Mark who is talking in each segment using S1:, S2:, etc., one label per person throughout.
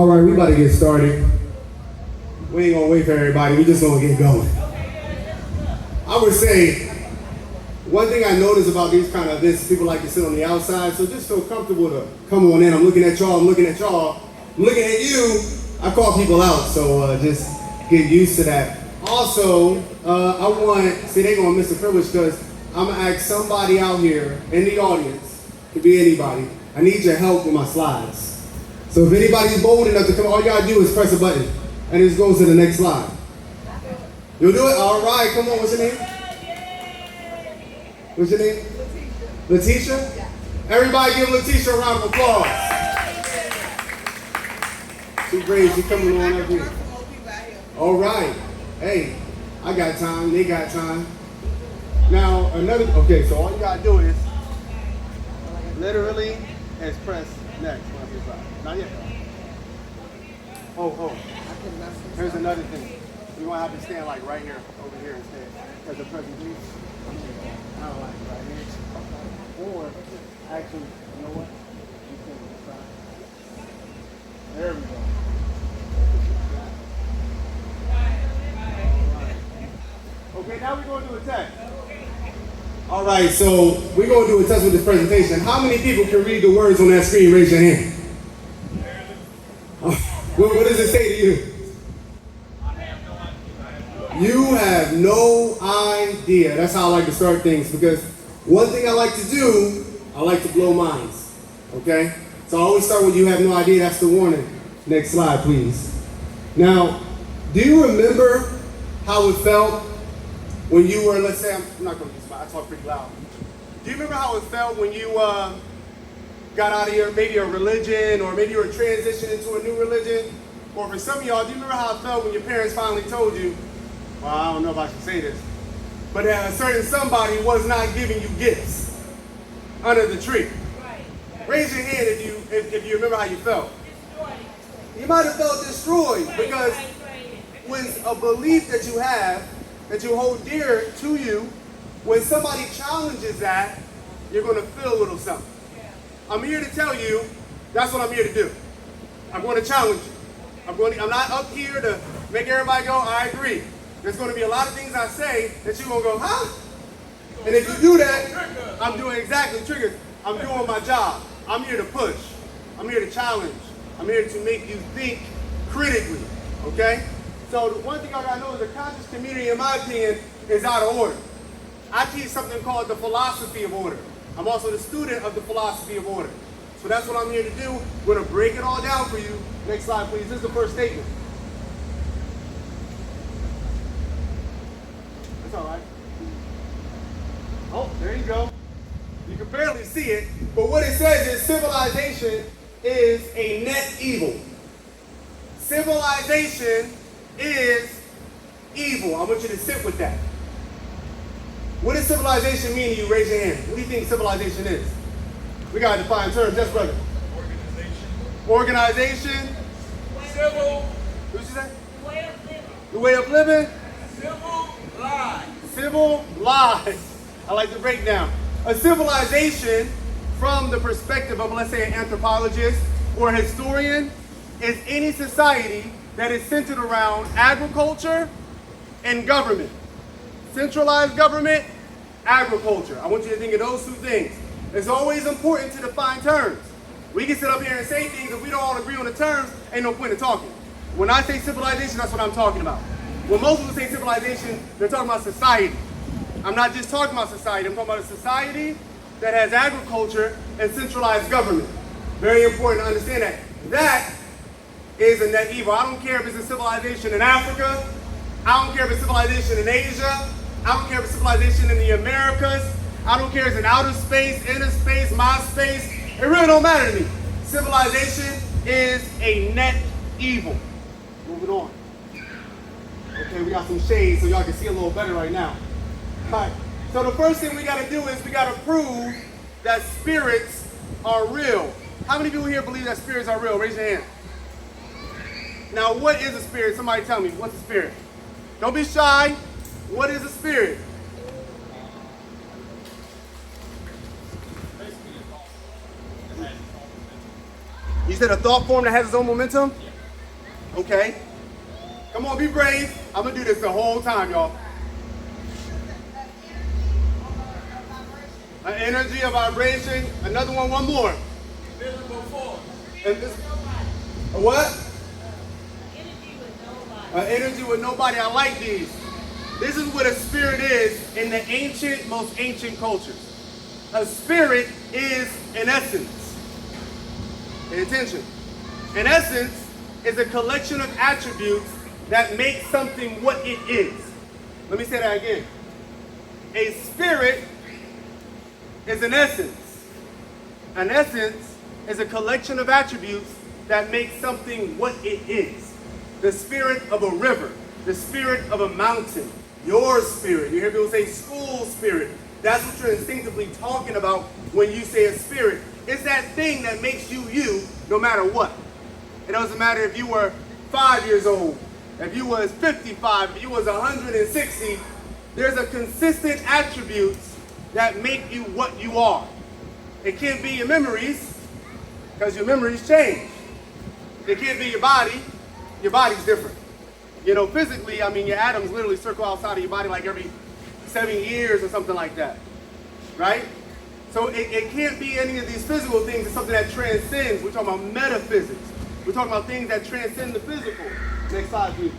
S1: All right, we about to get started. We ain't gonna wait for everybody. We just gonna get going. I would say one thing I notice about these kind of events, people like to sit on the outside. So just feel comfortable to come on in. I'm looking at y'all. I'm looking at y'all. I'm looking at you. I call people out, so just get used to that. Also, I want, see, they gonna miss the privilege because I'm gonna ask somebody out here in the audience, could be anybody. I need your help with my slides. So if anybody's bold enough to come, all you gotta do is press a button, and it goes to the next slide. You'll do it? All right, come on, what's your name? What's your name? Letitia? Everybody give Letitia a round of applause. She's great, she's coming on up here. All right. Hey, I got time, they got time. Now, okay, so all you gotta do is literally press next. Not yet. Oh. Here's another thing. We're gonna have to stand like right here, over here instead. Because the presentation, I don't like it right here. Or, actually, you know what? You can decide. There we go. Okay, now we're going to do a test. All right, so we're going to do a test with this presentation. How many people can read the words on that screen? Raise your hand. What does it say to you? You have no idea. That's how I like to start things, because one thing I like to do, I like to blow minds. Okay? So I always start with you have no idea. That's the warning. Next slide, please. Now, do you remember how it felt when you were, let's say, I'm not going to use my, I talk pretty loud. Do you remember how it felt when you got out of maybe a religion, or maybe you were transitioning into a new religion? Or for some of y'all, do you remember how it felt when your parents finally told you, well, I don't know if I should say this, but a certain somebody was not giving you gifts under the tree? Right. Raise your hand if you remember how you felt. Destroyed. You might have felt destroyed, because when a belief that you have, that you hold dear to you, when somebody challenges that, you're going to feel a little something. Yeah. I'm here to tell you, that's what I'm here to do. I'm going to challenge you. I'm not up here to make everybody go, I agree. There's going to be a lot of things I say that you're going to go, huh? And if you do that, I'm doing exactly triggers. I'm doing my job. I'm here to push. I'm here to challenge. I'm here to make you think critically, okay? So the one thing I gotta know is the conscious community, in my opinion, is out of order. I teach something called the philosophy of order. I'm also the student of the philosophy of order. So that's what I'm here to do. We're gonna break it all down for you. Next slide, please. This is the first statement. That's all right. Oh, there you go. You can barely see it, but what it says is civilization is a net evil. Civilization is evil. I want you to sit with that. What does civilization mean to you? Raise your hand. What do you think civilization is? We got to define terms. Yes, brother. Organization.
S2: Civil.
S1: What did you say?
S2: The way of living.
S1: The way of living.
S2: Civil lies.
S1: Civil lies. I like the breakdown. A civilization, from the perspective of, let's say, an anthropologist or a historian, is any society that is centered around agriculture and government. Centralized government, agriculture. I want you to think of those two things. It's always important to define terms. We can sit up here and say things, if we don't all agree on the terms, ain't no point in talking. When I say civilization, that's what I'm talking about. When most people say civilization, they're talking about society. I'm not just talking about society, I'm talking about a society that has agriculture and centralized government. Very important to understand that. That is a net evil. I don't care if it's a civilization in Africa. I don't care if it's civilization in Asia. I don't care if it's civilization in the Americas. I don't care if it's in outer space, inner space, my space. It really don't matter to me. Civilization is a net evil. Moving on. Okay, we got some shades so y'all can see a little better right now. All right. So the first thing we got to do is we got to prove that spirits are real. How many people here believe that spirits are real? Raise your hand. Now, what is a spirit? Somebody tell me, what's a spirit? Don't be shy. What is a spirit? You said a thought form that has its own momentum? Okay? Come on, be brave. I'm gonna do this the whole time, y'all. An energy, a vibration. Another one more.
S2: Visible force.
S1: And this, a what? An energy with nobody. I like these. This is what a spirit is in the most ancient cultures. A spirit is an essence. Pay attention. An essence is a collection of attributes that make something what it is. Let me say that again. A spirit is an essence. An essence is a collection of attributes that make something what it is. The spirit of a river, the spirit of a mountain, your spirit. You hear people say school spirit. That's what you're instinctively talking about when you say a spirit. It's that thing that makes you you no matter what. It doesn't matter if you were 5 years old, if you was 55, if you was 160. There's a consistent attributes that make you what you are. It can't be your memories, because your memories change. It can't be your body. Your body's different. You know, physically, I mean, your atoms literally circle outside of your body like every 7 years or something like that, right? So it can't be any of these physical things. It's something that transcends. We're talking about metaphysics. We're talking about things that transcend the physical. Next slide, please.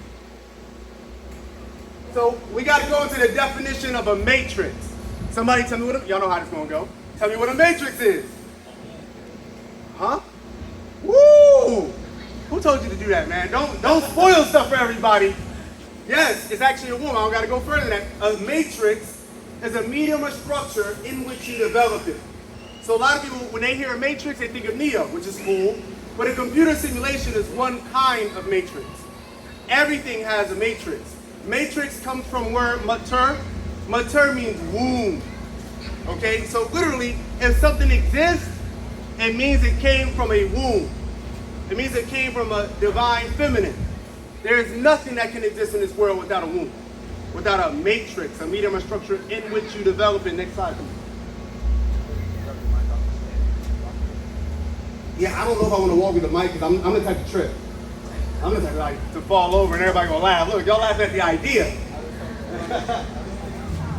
S1: So we got to go into the definition of a matrix. Somebody tell me y'all know how this is going to go. Tell me what a matrix is. Huh? Woo! Who told you to do that, man? Don't spoil stuff for everybody. Yes, it's actually a woman. I don't got to go further than that. A matrix is a medium or structure in which you develop it. So a lot of people, when they hear a matrix, they think of Neo, which is cool. But a computer simulation is one kind of matrix. Everything has a matrix. Matrix comes from word mater. Mater means womb. Okay, so literally, if something exists, it means it came from a womb. It means it came from a divine feminine. There is nothing that can exist in this world without a womb, without a matrix, a medium or structure in which you develop it. Next slide, please. Yeah, I don't know if I want to walk with the mic because I'm the type to trip. I'm the type like to fall over and everybody gonna laugh. Look, y'all laugh at the idea.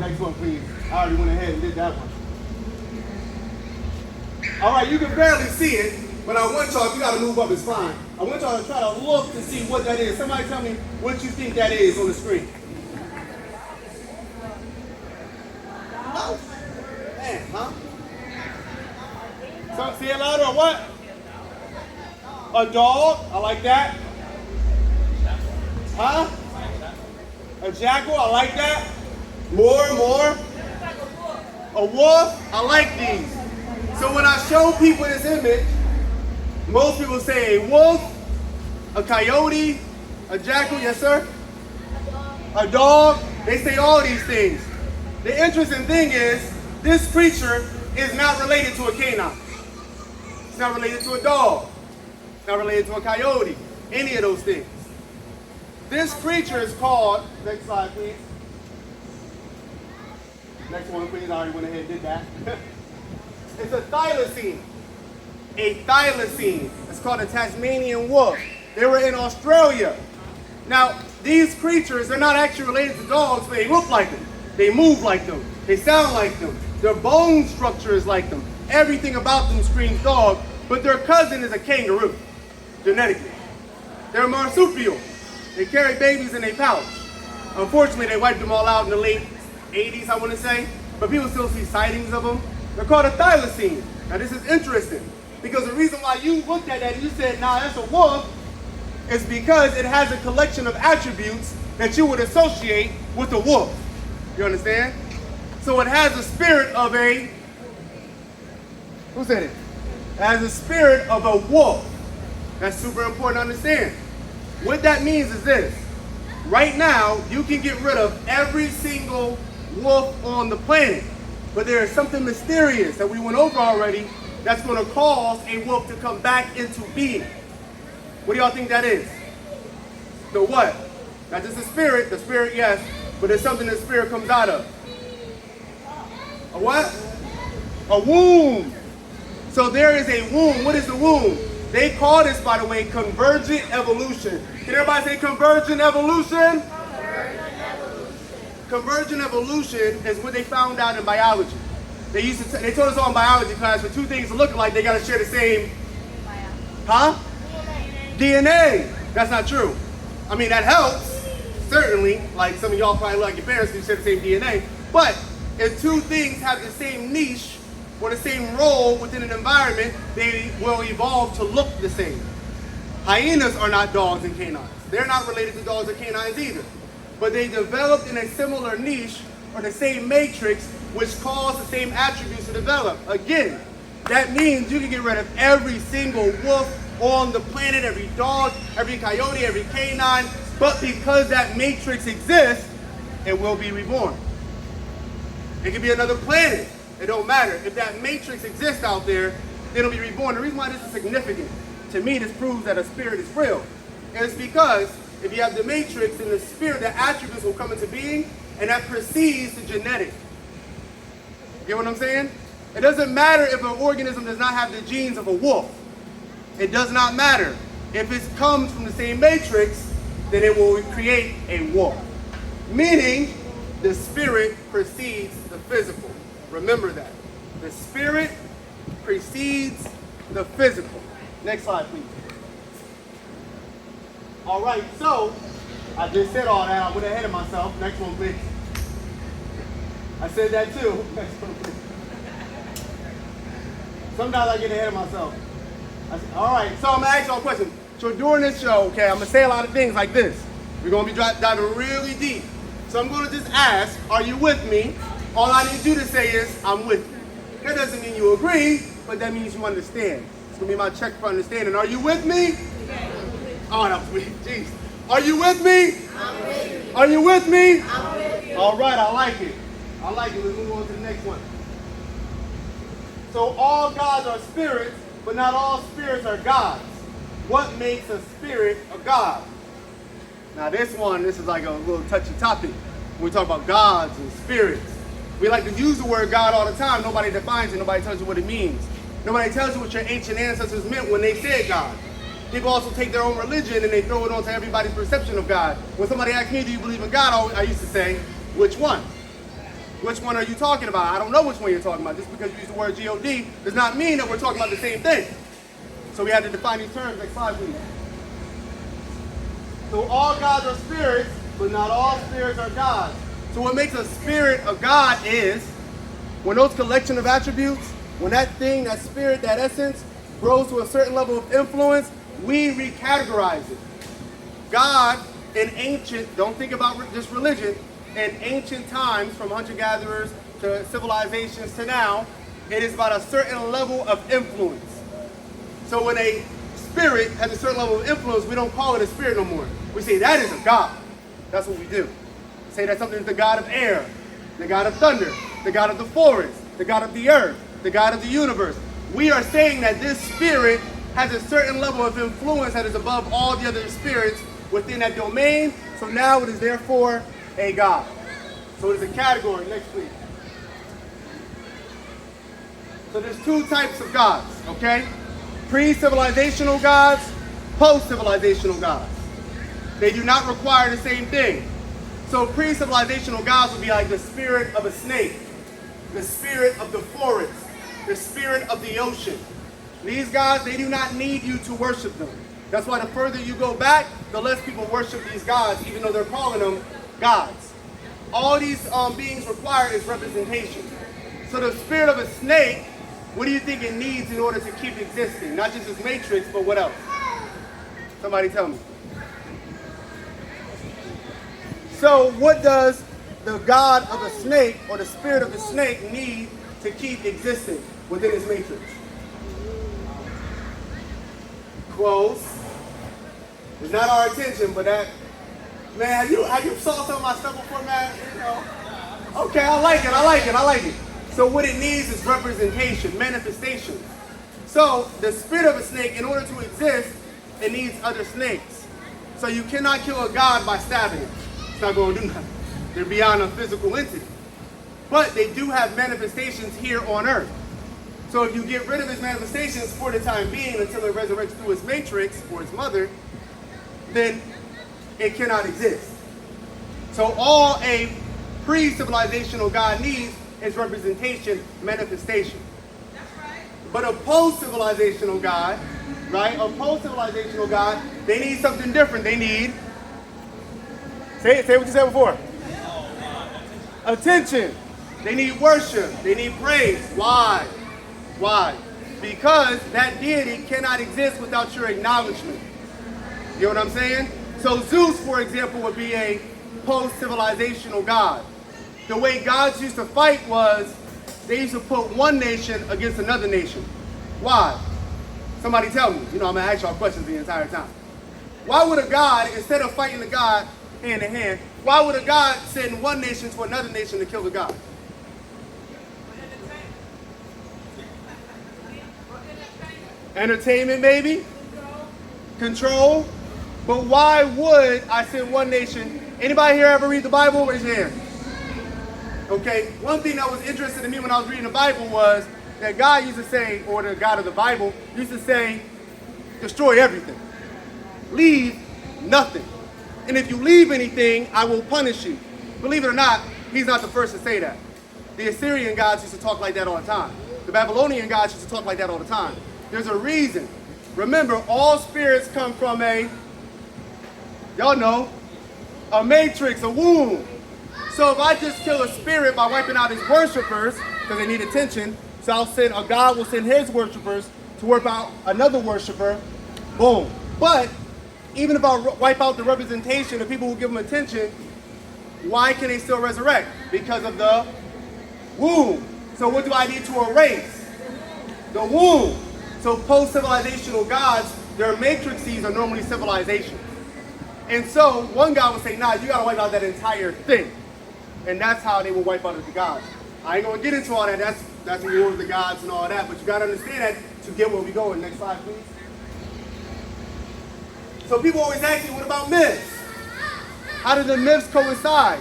S1: Next one, please. I already went ahead and did that one. All right, you can barely see it, but I want y'all, if you gotta move up, it's fine. I want y'all to try to look to see what that is. Somebody tell me what you think that is on the screen. Oh, man, huh? So, see it louder or what? A dog, I like that. Huh? A jackal, I like that. More. A wolf, I like these. So when I show people this image, most people say a wolf, a coyote, a jackal, yes sir? A dog, they say all these things. The interesting thing is, this creature is not related to a canine. It's not related to a dog. It's not related to a coyote, any of those things. This creature is called, next slide please. Next one please, I already went ahead and did that. It's a thylacine. A thylacine. It's called a Tasmanian wolf. They were in Australia. Now, these creatures are not actually related to dogs, but they look like them. They move like them. They sound like them. Their bone structure is like them. Everything about them screams dog, but their cousin is a kangaroo, genetically. They're marsupial. They carry babies in their pouch. Unfortunately, they wiped them all out in the late 80s, I want to say, but people still see sightings of them. They're called a thylacine. Now, this is interesting, because the reason why you looked at that and you said, nah, that's a wolf, is because it has a collection of attributes that you would associate with a wolf. You understand? So it has a spirit of a, who said it? It has a spirit of a wolf. That's super important to understand. What that means is this. Right now, you can get rid of every single wolf on the planet. But there is something mysterious that we went over already that's going to cause a wolf to come back into being. What do y'all think that is? The what? Not just the spirit, yes, but there's something the spirit comes out of. A what? A womb. So there is a womb. What is the womb? They call this, by the way, convergent evolution. Can everybody say convergent evolution? Convergent evolution is what they found out in biology. They told us all in biology class for two things to look alike, they got to share the same, DNA. That's not true. I mean, that helps, certainly. Like some of y'all probably like your parents because you share the same DNA. But if two things have the same niche or the same role within an environment, they will evolve to look the same. Hyenas are not dogs and canines. They're not related to dogs or canines either. But they developed in a similar niche or the same matrix, which caused the same attributes to develop. Again, that means you can get rid of every single wolf on the planet, every dog, every coyote, every canine, but because that matrix exists, it will be reborn. It could be another planet. It don't matter. If that matrix exists out there, it'll be reborn. The reason why this is significant, to me, this proves that a spirit is real. And it's because if you have the matrix and the spirit, the attributes will come into being, and that precedes the genetic. Get what I'm saying? It doesn't matter if an organism does not have the genes of a wolf. It does not matter. If it comes from the same matrix, then it will create a wolf. Meaning, the spirit precedes the physical. Remember that. The spirit precedes the physical. Next slide, please. All right, so I just said all that. I went ahead of myself. Next one, please. I said that too. Next one, please. Sometimes I get ahead of myself. All right, so I'm gonna ask y'all a question. So during this show, okay, I'm gonna say a lot of things like this. We're gonna be diving really deep. So I'm gonna just ask, are you with me? All I need you to say is, I'm with you. That doesn't mean you agree, but that means you understand. It's gonna be my check for understanding. Are you with me? Oh, that was weak. Jeez. Are you with me? I'm with you. Are you with me? I'm with you. All right, I like it. I like it. Let's move on to the next one. So all gods are spirits, but not all spirits are gods. What makes a spirit a god? Now this is like a little touchy topic. When we talk about gods and spirits, we like to use the word God all the time. Nobody defines it. Nobody tells you what it means. Nobody tells you what your ancient ancestors meant when they said God. People also take their own religion and they throw it onto everybody's perception of God. When somebody asks me, do you believe in God? I used to say, which one? Which one are you talking about? I don't know which one you're talking about. Just because you use the word G-O-D does not mean that we're talking about the same thing. So we had to define these terms. Next slide, please. So all gods are spirits, but not all spirits are gods. So what makes a spirit a god is when those collection of attributes, when that thing, that spirit, that essence grows to a certain level of influence, we recategorize it. God in ancient, don't think about just religion, in ancient times, from hunter-gatherers to civilizations to now, it is about a certain level of influence. So when a spirit has a certain level of influence, we don't call it a spirit no more. We say that is a god. That's what we do. We say that something is the god of air, the god of thunder, the god of the forest, the god of the earth, the god of the universe. We are saying that this spirit has a certain level of influence that is above all the other spirits within that domain. So now it is therefore a god. So it is a category. Next, please. So there's two types of gods, okay? Pre-civilizational gods, post-civilizational gods. They do not require the same thing. So pre-civilizational gods would be like the spirit of a snake, the spirit of the forest, the spirit of the ocean. These gods, they do not need you to worship them. That's why the further you go back, the less people worship these gods, even though they're calling them gods. All these beings require is representation. So the spirit of a snake, what do you think it needs in order to keep existing? Not just its matrix, but what else? Somebody tell me. So what does the god of a snake or the spirit of a snake need to keep existing within its matrix? Clothes. It's not our attention, but that, man, have you saw some of my stuff before, man? You know? Okay, I like it. So what it needs is representation, manifestation. So the spirit of a snake, in order to exist, it needs other snakes. So you cannot kill a god by stabbing it. It's not going to do nothing. They're beyond a physical entity. But they do have manifestations here on earth. So if you get rid of his manifestations for the time being until it resurrects through his matrix or his mother, then it cannot exist. So all a pre-civilizational God needs is representation, manifestation.
S3: That's right.
S1: But a post-civilizational God, right? A post-civilizational God, they need something different. They need, say what you said before. Attention. They need worship. They need praise. Why? Why? Because that deity cannot exist without your acknowledgement. You know what I'm saying? So Zeus, for example, would be a post-civilizational god. The way gods used to fight was they used to put one nation against another nation. Why? Somebody tell me. You know, I'm going to ask y'all questions the entire time. Why would a god, instead of fighting the god hand to hand, why would a god send one nation to another nation to kill the god? Entertainment, maybe? Control. But why would I send one nation? Anybody here ever read the Bible? Raise your hand. Okay, one thing that was interesting to me when I was reading the Bible was that God used to say, or the God of the Bible used to say, destroy everything. Leave nothing. And if you leave anything, I will punish you. Believe it or not, he's not the first to say that. The Assyrian gods used to talk like that all the time. The Babylonian gods used to talk like that all the time. There's a reason. Remember, all spirits come from y'all know, a matrix, a womb. So if I just kill a spirit by wiping out his worshipers, because they need attention, so a God will send his worshipers to wipe out another worshiper, boom. But even if I wipe out the representation of people who give them attention, why can they still resurrect? Because of the womb. So what do I need to erase? The womb. So post-civilizational gods, their matrices are normally civilization. And so one God would say, nah, you gotta wipe out that entire thing. And that's how they will wipe out the gods. I ain't gonna get into all that. That's the war of the gods and all that. But you gotta understand that to get where we going. Next slide, please. So people always ask me, what about myths? How do the myths coincide?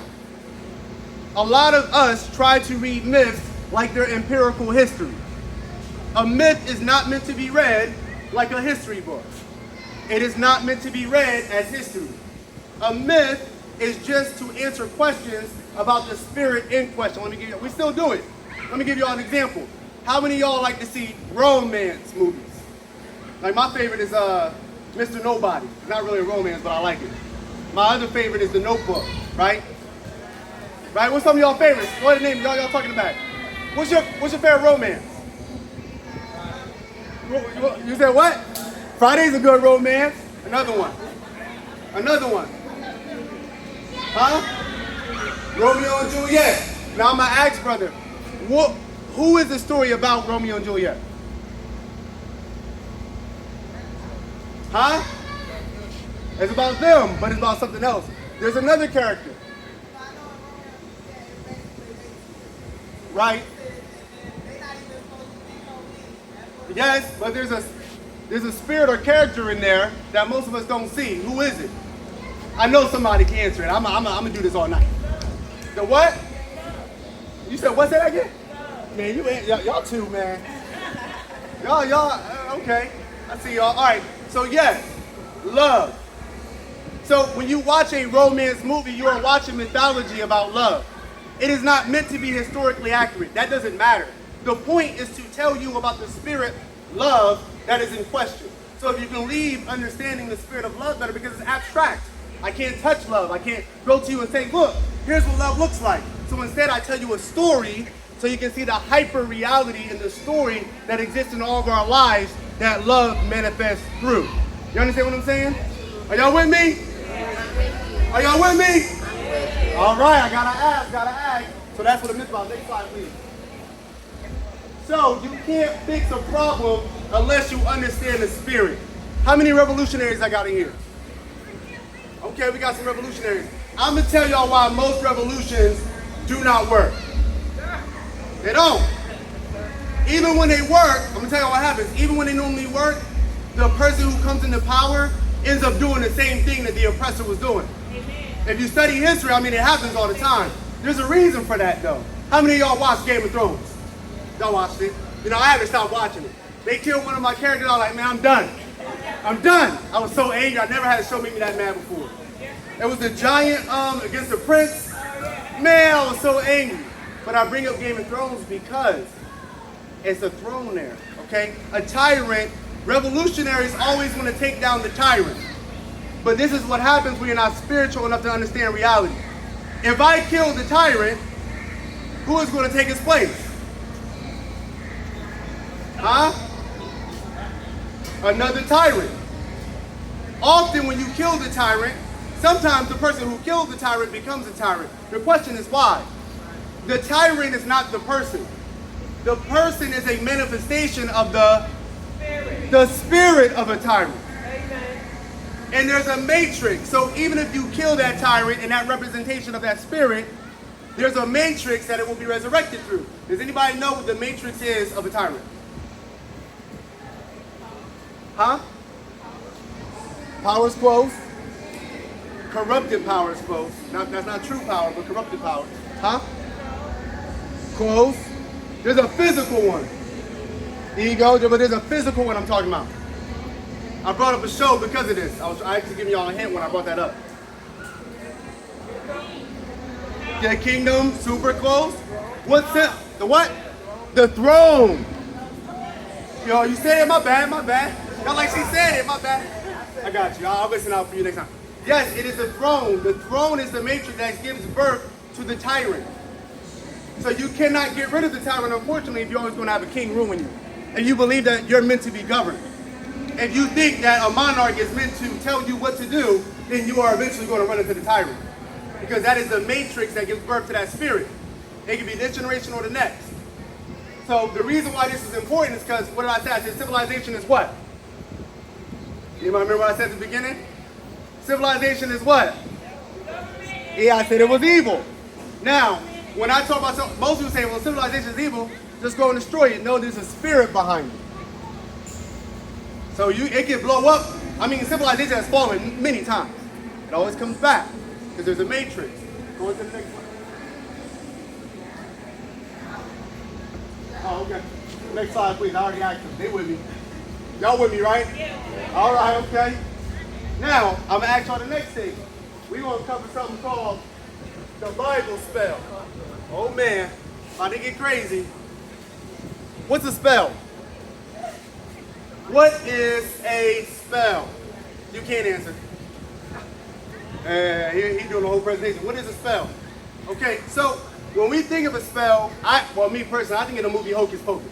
S1: A lot of us try to read myths like they're empirical history. A myth is not meant to be read like a history book. It is not meant to be read as history. A myth is just to answer questions about the spirit in question. We still do it. Let me give you all an example. How many of y'all like to see romance movies? Like my favorite is Mr. Nobody. It's not really a romance, but I like it. My other favorite is The Notebook, right? Right? What's some of y'all favorites? What are the names y'all talking about? What's your favorite romance? You said what? Friday's a good romance. Another one. Another one. Huh? Romeo and Juliet. Now I'm gonna ask, brother, who is the story about Romeo and Juliet? Huh? It's about them, but it's about something else. There's another character. Right? Yes, but there's a spirit or character in there that most of us don't see. Who is it? I know somebody can answer it. I'm gonna do this all night. The what? You said what's that again? Man, y'all too, man. Y'all, okay. I see y'all. All right. So yes, love. So when you watch a romance movie, you are watching mythology about love. It is not meant to be historically accurate. That doesn't matter. The point is to tell you about the spirit love that is in question. So if you can leave understanding the spirit of love better, because it's abstract. I can't touch love. I can't go to you and say, look, here's what love looks like. So instead I tell you a story so you can see the hyper reality in the story that exists in all of our lives that love manifests through. You understand what I'm saying? Are y'all with me? Are y'all with me? All right, I gotta ask. So that's what a myth about. Next slide, please. So you can't fix a problem unless you understand the spirit. How many revolutionaries I got in here? Okay, we got some revolutionaries. I'm gonna tell y'all why most revolutions do not work. They don't. Even when they work, I'm gonna tell you what happens. Even when they normally work, the person who comes into power ends up doing the same thing that the oppressor was doing. If you study history, I mean, it happens all the time. There's a reason for that, though. How many of y'all watched Game of Thrones? Y'all watched it. I had to stop watching it. They killed one of my characters. I was like, man, I'm done. I'm done. I was so angry. I never had a show make me that mad before. It was the giant against the prince. Man, I was so angry. But I bring up Game of Thrones because it's a throne there, okay? A tyrant, revolutionaries always want to take down the tyrant. But this is what happens when you're not spiritual enough to understand reality. If I kill the tyrant, who is going to take his place? Huh? Another tyrant. Often when you kill the tyrant, sometimes the person who killed the tyrant becomes a tyrant. The question is why? The tyrant is not the person. The person is a manifestation of the spirit of a tyrant. And there's a matrix. So even if you kill that tyrant and that representation of that spirit, there's a matrix that it will be resurrected through. Does anybody know what the matrix is of a tyrant? Huh? Powers quos. Corrupted powers quos. That's not true power, but corrupted power. Huh? Quos. There's a physical one. Ego, but there's a physical one I'm talking about. I brought up a show because of this. I actually giving y'all a hint when I brought that up. The kingdom, super close. What's it? The what? The throne. Yo, you said it, my bad. Not like she said it, my bad. I got you. I'll listen out for you next time. Yes, it is the throne. The throne is the matrix that gives birth to the tyrant. So you cannot get rid of the tyrant, unfortunately, if you're always going to have a king ruling you. And you believe that you're meant to be governed. If you think that a monarch is meant to tell you what to do, then you are eventually going to run into the tyrant. Because that is the matrix that gives birth to that spirit. It can be this generation or the next. So the reason why this is important is because, what did I say? I said civilization is what? Anybody remember what I said at the beginning? Civilization is what? Yeah, I said it was evil. Now, when I talk about, most people say, well, civilization is evil, just go and destroy it. No, there's a spirit behind it. So it can blow up. I mean, civilization has fallen many times. It always comes back because there's a matrix. Go into the next one. Oh, okay. Next slide, please. I already asked them. They with me. Y'all with me, right? Yeah. All right, okay. Now, I'm going to ask y'all the next thing. We're going to cover something called the Bible spell. Oh, man. About to get crazy. What's a spell? What is a spell? You can't answer. He's doing the whole presentation. What is a spell? Okay, so when we think of a spell, me personally, I think of the movie Hocus Pocus.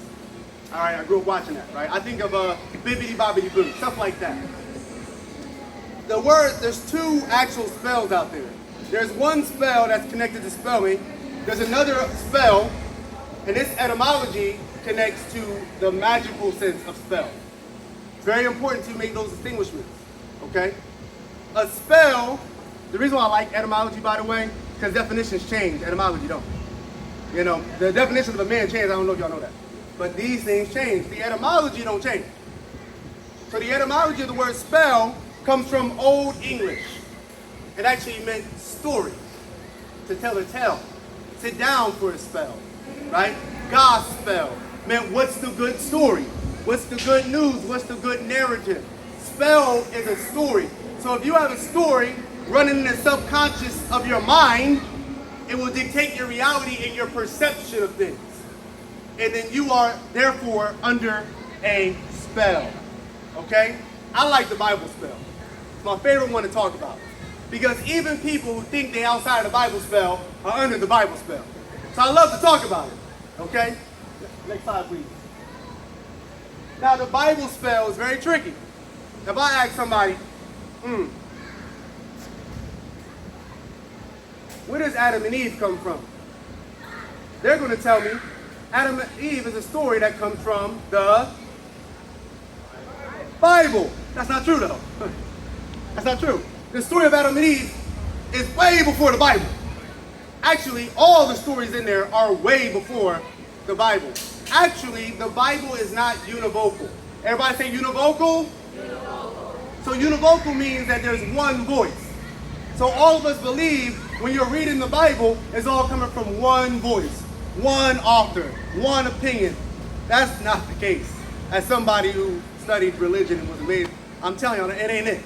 S1: All right, I grew up watching that, right? I think of Bibbidi Bobbidi Boo, stuff like that. There's two actual spells out there. There's one spell that's connected to spelling. There's another spell, and this etymology connects to the magical sense of spell. It's very important to make those distinguishments, okay? A spell, the reason why I like etymology, by the way, because definitions change, etymology don't. You know, the definition of a man changed, I don't know if y'all know that. But these things change. The etymology don't change. So the etymology of the word spell comes from Old English. It actually meant story, to tell a tale. Sit down for a spell, right? Gospel meant what's the good story? What's the good news? What's the good narrative? Spell is a story. So if you have a story running in the subconscious of your mind, it will dictate your reality and your perception of things. And then you are therefore under a spell. Okay? I like the Bible spell. It's my favorite one to talk about. Because even people who think they're outside of the Bible spell are under the Bible spell. So I love to talk about it. Okay? Next slide, please. Now, the Bible spell is very tricky. If I ask somebody, where does Adam and Eve come from? They're going to tell me Adam and Eve is a story that comes from the Bible. That's not true, though. That's not true. The story of Adam and Eve is way before the Bible. Actually, all the stories in there are way before the Bible. Actually, the Bible is not univocal. Everybody say univocal? Univocal. So univocal means that there's one voice. So all of us believe when you're reading the Bible, it's all coming from one voice, one author, one opinion. That's not the case. As somebody who studied religion and was amazed, I'm telling you, it ain't it.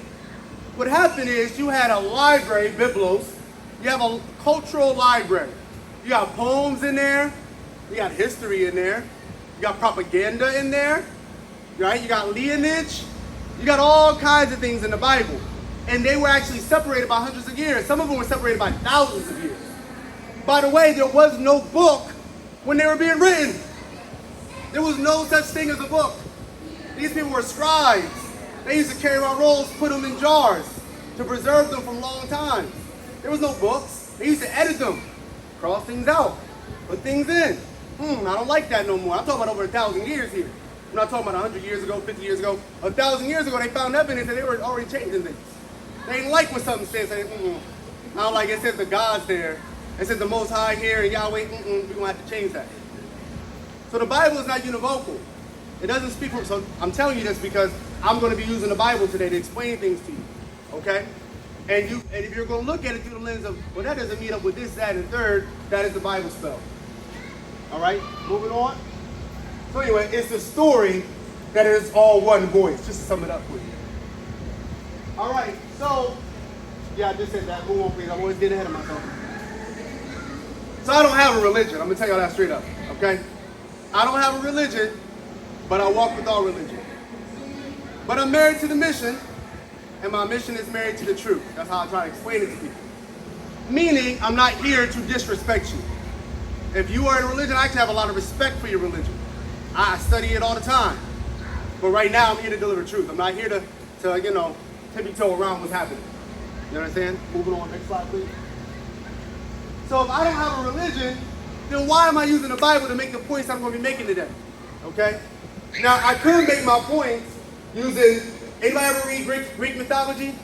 S1: What happened is you had a library, Biblos. You have a cultural library. You got poems in there. You got history in there. You got propaganda in there. Right? You got lineage. You got all kinds of things in the Bible. And they were actually separated by hundreds of years. Some of them were separated by thousands of years. By the way, there was no book when they were being written. There was no such thing as a book. These people were scribes. They used to carry around rolls, put them in jars to preserve them from long times. There was no books. They used to edit them, cross things out, put things in. I don't like that no more. I'm talking about over 1,000 years here. I'm not talking about 100 years ago, 50 years ago. 1,000 years ago, they found evidence that they were already changing things. They didn't like what something says. They, I don't like it. It says the God's there. It says the Most High here and Yahweh. We're going to have to change that. So the Bible is not univocal. It doesn't speak for, so I'm telling you this because I'm going to be using the Bible today to explain things to you. Okay? And if you're going to look at it through the lens of, well, that doesn't meet up with this, that, and third, that is the Bible spell. All right? Moving on. So anyway, it's the story that is all one voice, just to sum it up for you. All right, so, yeah, I just said that. Move on, please. I'm always getting ahead of myself. So I don't have a religion. I'm going to tell you that straight up, okay? I don't have a religion, but I walk with all religion. But I'm married to the mission, and my mission is married to the truth. That's how I try to explain it to people. Meaning, I'm not here to disrespect you. If you are in a religion, I actually have a lot of respect for your religion. I study it all the time. But right now, I'm here to deliver truth. I'm not here to tippy-toe around what's happening. You understand? Moving on, next slide, please. So if I don't have a religion, then why am I using the Bible to make the points I'm going to be making today? Okay? Now, I could make my points using, anybody ever read Greek mythology?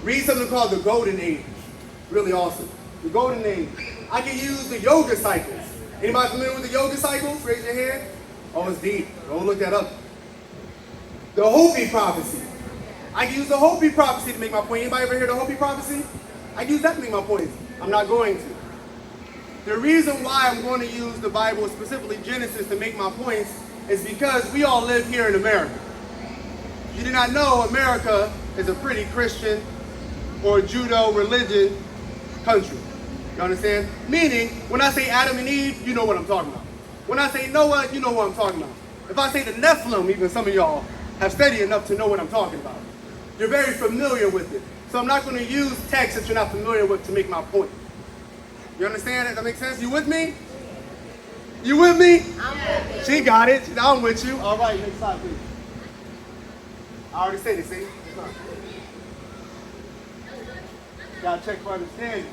S1: Read something called the Golden Age. Really awesome. The Golden Age. I can use the yoga cycles. Anybody familiar with the yoga cycles? Raise your hand. Oh, it's deep. Go look that up. The Hopi prophecy. I can use the Hopi prophecy to make my point. Anybody ever hear the Hopi prophecy? I can use that to make my points. I'm not going to. The reason why I'm going to use the Bible, specifically Genesis, to make my points is because we all live here in America. You do not know America is a pretty Christian or Judo religion country. You understand? Meaning, when I say Adam and Eve, you know what I'm talking about. When I say Noah, you know what I'm talking about. If I say the Nephilim, even some of y'all have studied enough to know what I'm talking about. You're very familiar with it. So I'm not going to use text that you're not familiar with to make my point. You understand? Does that make sense? You with me? You with me? I'm with you. She got it. I'm with you. All right, next slide, please. I already said it, see? Got to check for understanding.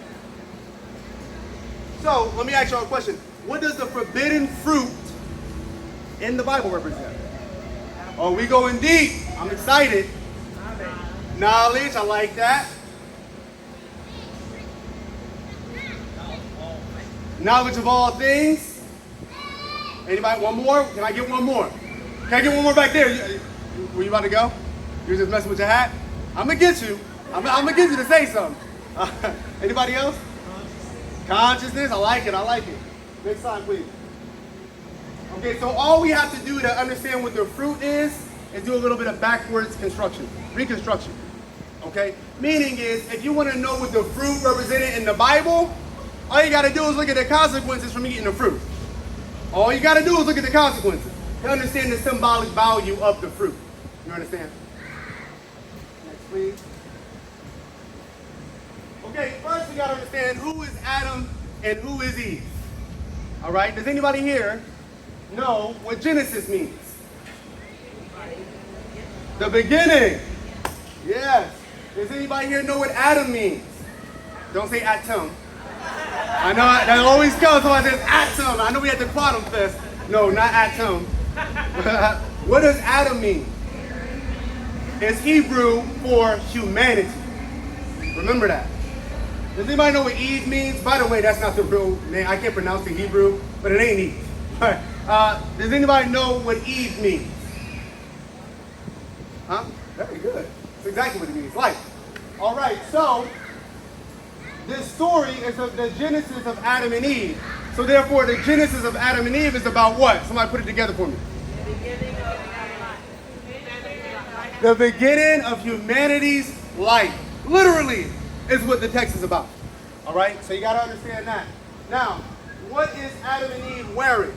S1: So, let me ask y'all a question. What does the forbidden fruit in the Bible represent? Oh, we going deep. I'm excited. Knowledge, I like that. Knowledge of all things. Anybody, one more? Can I get one more? Can I get one more back there? Were you about to go? You were just messing with your hat? I'm going to get you. I'm going to get you to say something. Anybody else? Consciousness, I like it, I like it. Next slide, please. Okay, so all we have to do to understand what the fruit is do a little bit of backwards reconstruction. Okay? Meaning is, if you want to know what the fruit represented in the Bible, all you got to do is look at the consequences from eating the fruit. All you got to do is look at the consequences to understand the symbolic value of the fruit. You understand? Next, please. Okay, first we got to understand who is Adam and who is Eve. All right? Does anybody here know what Genesis means? The beginning. Yes. Does anybody here know what Adam means? Don't say atom. I know that always comes when I says atom. I know we had the quantum fest. No, not atom. What does Adam mean? It's Hebrew for humanity. Remember that. Does anybody know what Eve means? By the way, that's not the real name. I can't pronounce the Hebrew, but it ain't Eve. Does anybody know what Eve means? Huh? Very good. That's exactly what it means. Life. All right, so this story is of the genesis of Adam and Eve. So therefore, the genesis of Adam and Eve is about what? Somebody put it together for me. The beginning of humanity's life. Literally is what the text is about. All right? So you got to understand that. Now, what is Adam and Eve wearing?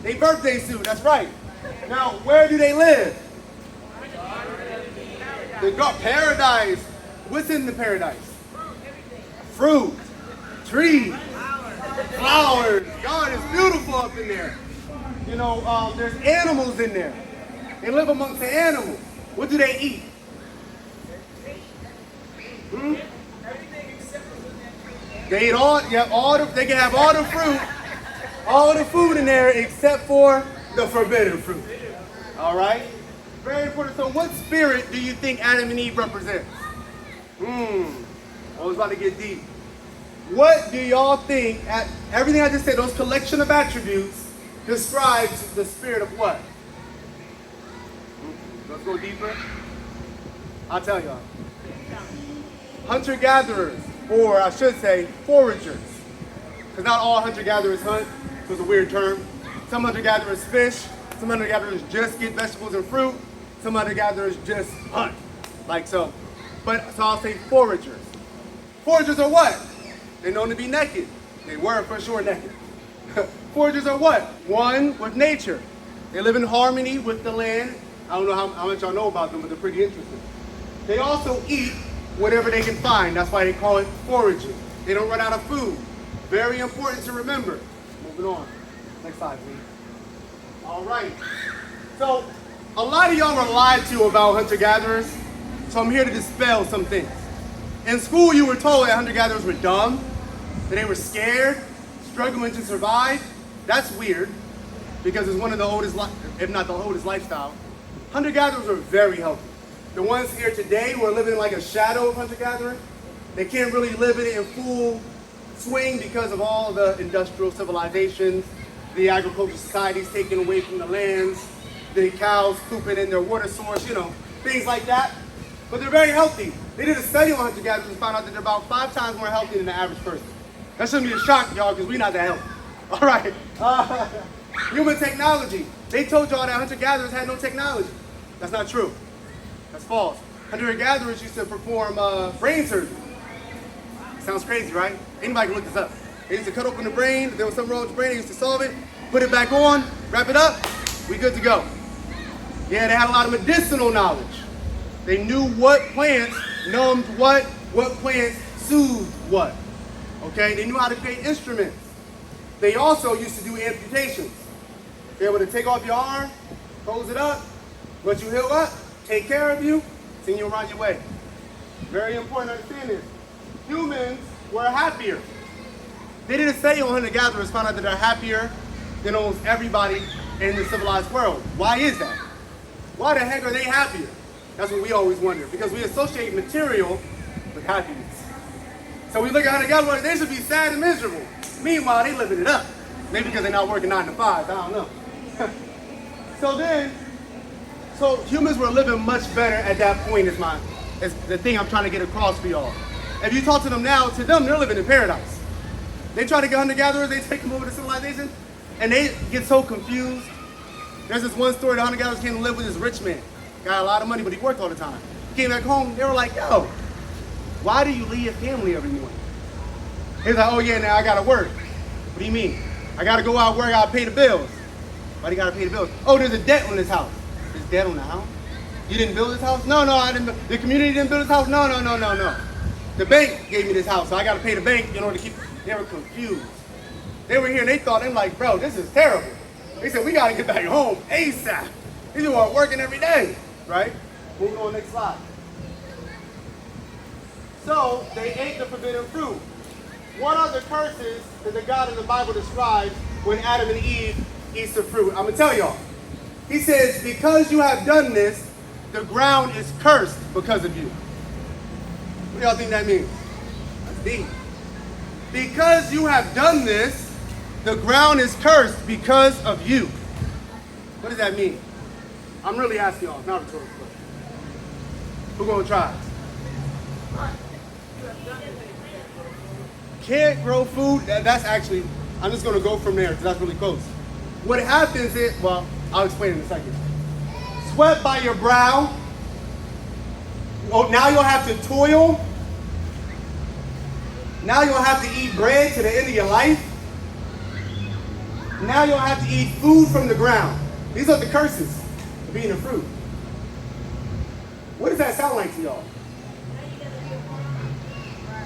S1: They birthday suit, that's right. Now, where do they live? The paradise. What's in the paradise? Fruit, trees, flowers. God is beautiful up in there. You know, there's animals in there. They live amongst the animals. What do they eat? They eat they can have all the fruit, all the food in there except for the forbidden fruit. All right? Very important. So what spirit do you think Adam and Eve represents? I was about to get deep. What do y'all think, everything I just said, those collection of attributes, describes the spirit of what? Let's go deeper. I'll tell y'all. Hunter-gatherers, or I should say, foragers. Because not all hunter-gatherers hunt, so it's a weird term. Some hunter-gatherers fish, some hunter-gatherers just get vegetables and fruit, some hunter-gatherers just hunt, like so. So I'll say foragers. Foragers are what? They're known to be naked. They were for sure naked. Foragers are what? One with nature. They live in harmony with the land. I don't know how much y'all know about them, but they're pretty interesting. They also eat whatever they can find. That's why they call it foraging. They don't run out of food. Very important to remember. Moving on. Next slide, please. All right. So a lot of y'all were lied to about hunter-gatherers. So I'm here to dispel some things. In school, you were told that hunter-gatherers were dumb, that they were scared, struggling to survive. That's weird, because it's one of the oldest, if not the oldest lifestyle. Hunter-gatherers are very healthy. The ones here today who are living like a shadow of hunter-gatherer, they can't really live in it in full swing because of all the industrial civilizations, the agricultural societies taking away from the lands, the cows pooping in their water source, you know, things like that. But they're very healthy. They did a study on hunter-gatherers and found out that they're about 5 times more healthy than the average person. That shouldn't be a shock, y'all, because we're not that healthy. All right. Human technology. They told y'all that hunter-gatherers had no technology. That's not true. That's false. Hunter-gatherers used to perform brain surgery. Sounds crazy, right? Anybody can look this up. They used to cut open the brain. If there was something wrong with the brain, they used to solve it, put it back on, wrap it up, we good to go. Yeah, they had a lot of medicinal knowledge. They knew what plants numbed what plants soothed what. Okay, they knew how to create instruments. They also used to do amputations. They were able to take off your arm, close it up, let you heal up, take care of you, send you around your way. Very important to understand this. Humans were happier. They did a study on hunter-gatherers, found out that they're happier than almost everybody in the civilized world. Why is that? Why the heck are they happier? That's what we always wonder, because we associate material with happiness. So we look at hunter-gatherers, they should be sad and miserable. Meanwhile, they living it up. Maybe because they're not working 9 to 5, I don't know. So humans were living much better at that point is the thing I'm trying to get across for y'all. If you talk to them now, to them, they're living in paradise. They try to get hunter-gatherers, they take them over to civilization, and they get so confused. There's this one story, the hunter-gatherers came to live with this rich man. Got a lot of money, but he worked all the time. Came back home, they were like, yo, why do you leave your family every morning? He's like, oh yeah, now I gotta work. What do you mean? I gotta go out work, I gotta pay the bills. Why do you gotta pay the bills? Oh, there's a debt on this house. There's debt on the house? You didn't build this house? No, I didn't. The community didn't build this house? No. The bank gave me this house, so I gotta pay the bank in order to keep. They were confused. They were here and they thought, they're like, bro, this is terrible. They said, we gotta get back home ASAP. These people are working every day, right? Moving on, next slide. So, they ate the forbidden fruit. What are the curses that the God in the Bible describes when Adam and Eve eat the fruit? I'm gonna tell y'all. He says, because you have done this, the ground is cursed because of you. What do y'all think that means? That's deep. Because you have done this, the ground is cursed because of you. What does that mean? I'm really asking y'all, not rhetorical question. Who's gonna try? can't grow food, that's actually, I'm just gonna go from there because that's really close. What happens is, well, I'll explain in a second. Sweat by your brow. Oh, now you'll have to toil. Now you'll have to eat bread to the end of your life. Now you'll have to eat food from the ground. These are the curses of being a fruit. What does that sound like to y'all?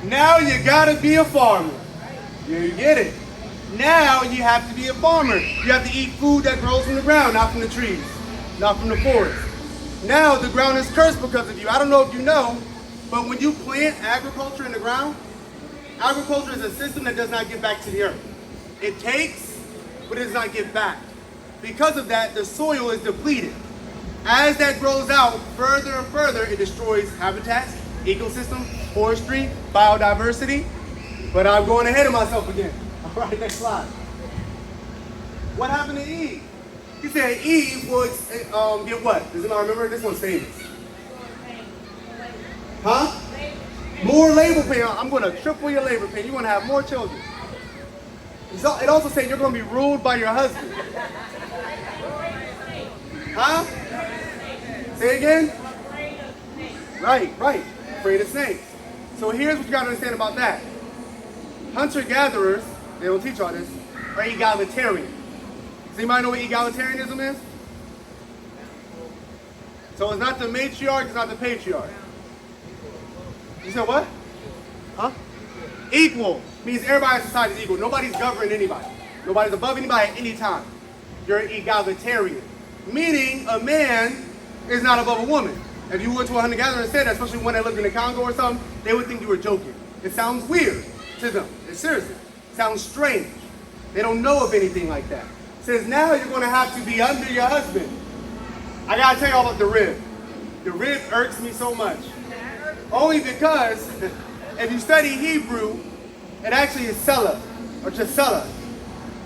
S1: Now you gotta be a farmer. You get it. Now you have to be a farmer. You have to eat food that grows from the ground, not from the trees, not from the forest. Now the ground is cursed because of you. I don't know if you know, but when you plant agriculture in the ground, agriculture is a system that does not give back to the earth. It takes, but it does not give back. Because of that, the soil is depleted. As that grows out further and further, it destroys habitats, ecosystem, forestry, biodiversity. But I'm going ahead of myself again. All right, next slide. What happened to Eve? He said Eve would get what? Does anybody remember? This one's famous. Huh? More labor pain. I'm going to triple your labor pain. You're going to have more children. It also said you're going to be ruled by your husband. Huh? Say again? Right. Afraid of snakes. So here's what you got to understand about that. Hunter-gatherers, they don't teach all this, are egalitarian. Does anybody know what egalitarianism is? So it's not the matriarch, it's not the patriarch. You said what? Huh? Equal means everybody in society is equal. Nobody's governing anybody. Nobody's above anybody at any time. You're egalitarian. Meaning a man is not above a woman. If you went to a hunter-gatherer and said that, especially one that lived in the Congo or something, they would think you were joking. It sounds weird to them. It seriously sounds strange. They don't know of anything like that. It says now you're going to have to be under your husband. I got to tell you all about the rib. The rib irks me so much. Only because if you study Hebrew, it actually is Selah or Chesela.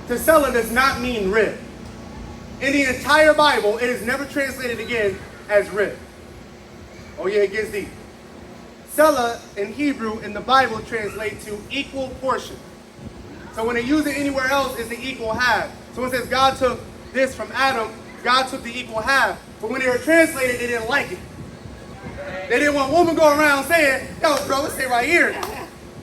S1: Chesela does not mean rib. In the entire Bible, it is never translated again as rib. Oh yeah, it gets deep. Selah in Hebrew in the Bible translates to equal portion. So when they use it anywhere else, it's the equal half. So when it says God took this from Adam, God took the equal half. But when they were translated, they didn't like it. They didn't want women going around saying, yo, bro, let's stay right here.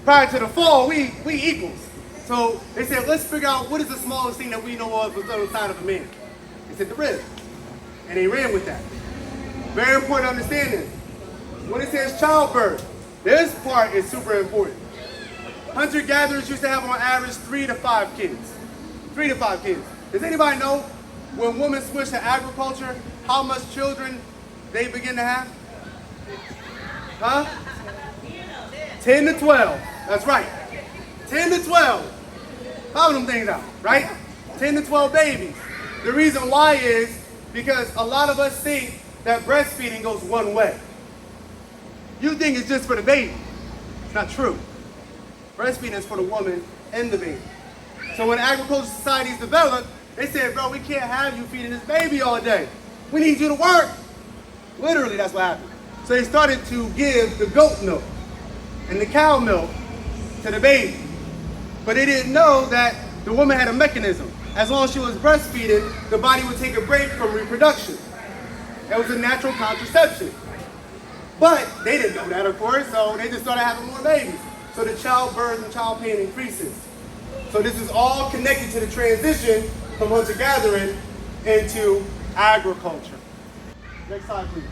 S1: Prior to the fall, we equals. So they said, let's figure out what is the smallest thing that we know of on the side of a man. They said the rib. And they ran with that. Very important to understand this. When it says childbirth, this part is super important. Hunter-gatherers used to have on average 3 to 5 kids. 3 to 5 kids. Does anybody know when women switch to agriculture, how much children they begin to have? Huh? 10 to 12. That's right. 10 to 12. Power them things out, right? 10 to 12 babies. The reason why is because a lot of us think that breastfeeding goes one way. You think it's just for the baby. It's not true. Breastfeeding is for the woman and the baby. So when agricultural societies developed, they said, bro, we can't have you feeding this baby all day. We need you to work. Literally, that's what happened. So they started to give the goat milk and the cow milk to the baby. But they didn't know that the woman had a mechanism. As long as she was breastfeeding, the body would take a break from reproduction. It was a natural contraception. But they didn't know that, of course, so they just started having more babies. So the childbirth and child pain increases. So this is all connected to the transition from hunter-gathering into agriculture. Next slide, please.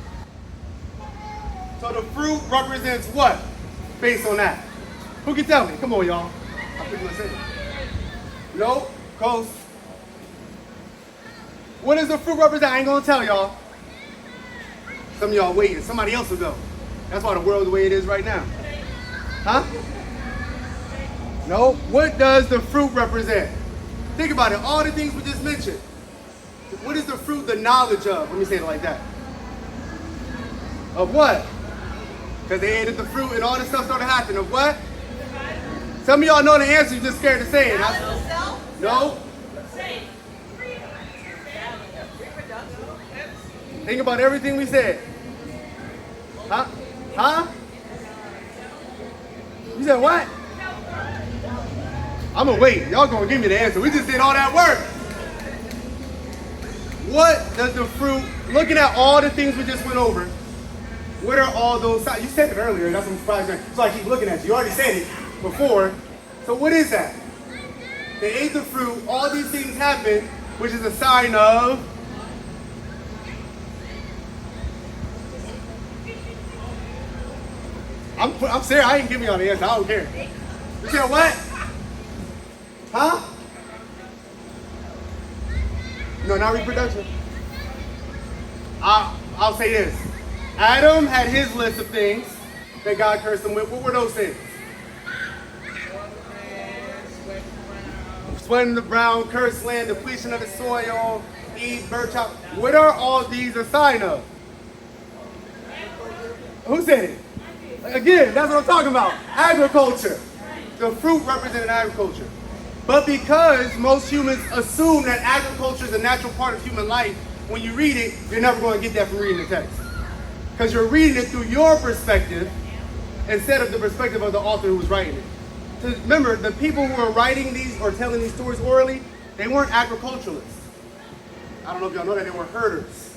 S1: So the fruit represents what? Based on that. Who can tell me? Come on, y'all. I think I said it. Nope. Close. What does the fruit represent? I ain't gonna tell y'all. Some of y'all waiting. Somebody else will go. That's why the world is the way it is right now. Huh? No. What does the fruit represent? Think about it. All the things we just mentioned. What is the fruit the knowledge of? Let me say it like that. Of what? Because they ate the fruit and all this stuff started happening. Of what? Some of y'all know the answer. You're just scared to say it. No. Think about everything we said. Huh? Huh? You said what? I'm gonna wait. Y'all gonna give me the answer. We just did all that work. What does the fruit, looking at all the things we just went over, what are all those signs? You said it earlier, that's what I'm surprised. So I keep looking at you. You already said it before. So what is that? They ate the fruit, all these things happened, which is a sign of I'm serious, I ain't giving y'all the answer, I don't care. You said what? Huh? No, not reproduction. I'll say this. Adam had his list of things that God cursed him with. What were those things? Sweating the ground, cursed land, depletion of the soil, eat, bird chop. What are all these a sign of? Who said it? Again, that's what I'm talking about. Agriculture. The fruit represented agriculture. But because most humans assume that agriculture is a natural part of human life, when you read it, you're never going to get that from reading the text. Because you're reading it through your perspective instead of the perspective of the author who was writing it. So remember, the people who are writing these or telling these stories orally, they weren't agriculturalists. I don't know if y'all know that, they were herders.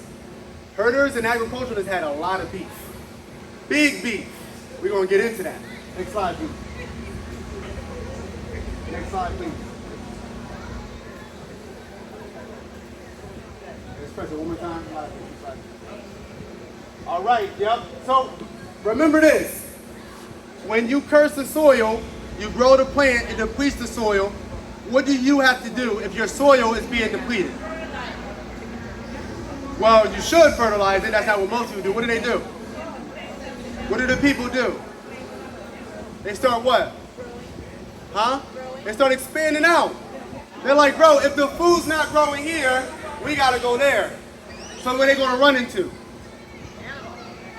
S1: Herders and agriculturalists had a lot of beef. Big beef. We're going to get into that. Next slide, please. Next slide, please. Let's press it one more time. All right, yep. So remember this. When you curse the soil, you grow the plant, it depletes the soil. What do you have to do if your soil is being depleted? Well, you should fertilize it. That's not what most people do. What do? What do the people do? They start what? Huh? They start expanding out. They're like, bro, if the food's not growing here, we gotta go there. So where they gonna run into?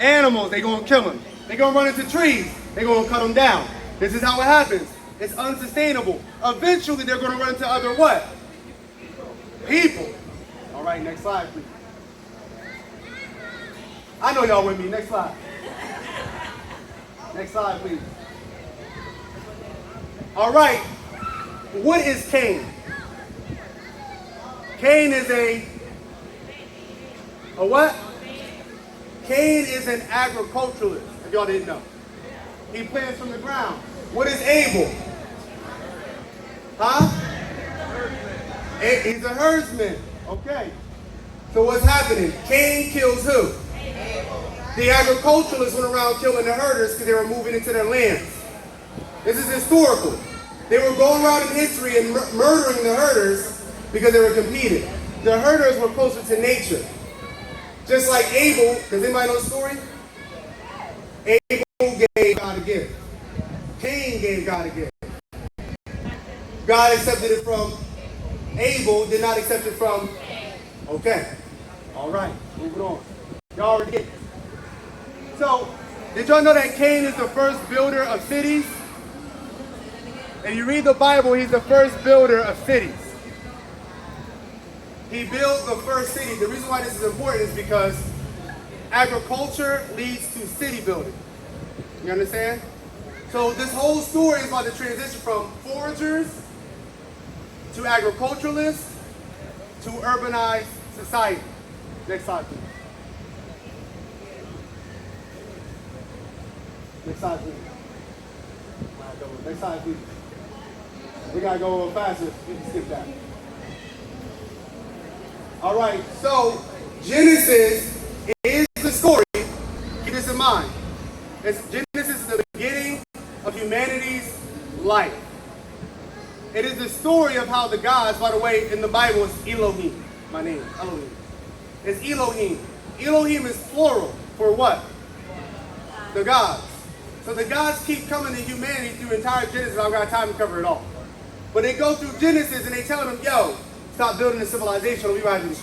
S1: Animals, they gonna kill them. They gonna run into trees, they gonna cut them down. This is how it happens. It's unsustainable. Eventually they're gonna run into other what? People. All right, next slide, please. I know y'all with me, next slide. Next slide, please. All right, what is Cain? Cain is a what? Cain is an agriculturalist, if y'all didn't know. He plants from the ground. What is Abel? Huh? He's a herdsman. Okay. So what's happening? Cain kills who? The agriculturalists went around killing the herders because they were moving into their lands. This is historical. They were going around in history and murdering the herders because they were competing. The herders were closer to nature. Just like Abel, does anybody know the story? Abel gave God a gift. Cain gave God a gift. God accepted it from Abel, did not accept it from. Okay. All right, moving on. Y'all already get it. So, did y'all know that Cain is the first builder of cities? If you read the Bible, he's the first builder of cities. He built the first city. The reason why this is important is because agriculture leads to city building. You understand? So this whole story is about the transition from foragers to agriculturalists to urbanized society. Next slide, please. Next slide, please. Next slide, please. We gotta go a little faster. We can skip that. All right, so Genesis is the story. Keep this in mind. Genesis is the beginning of humanity's life. It is the story of how the gods, by the way, in the Bible, is Eloheem. My name, Eloheem. It's Eloheem. Eloheem is plural for what? The gods. So the gods keep coming to humanity through entire Genesis. I've got time to cover it all. But they go through Genesis and they tell them, yo, stop building a civilization or we might have to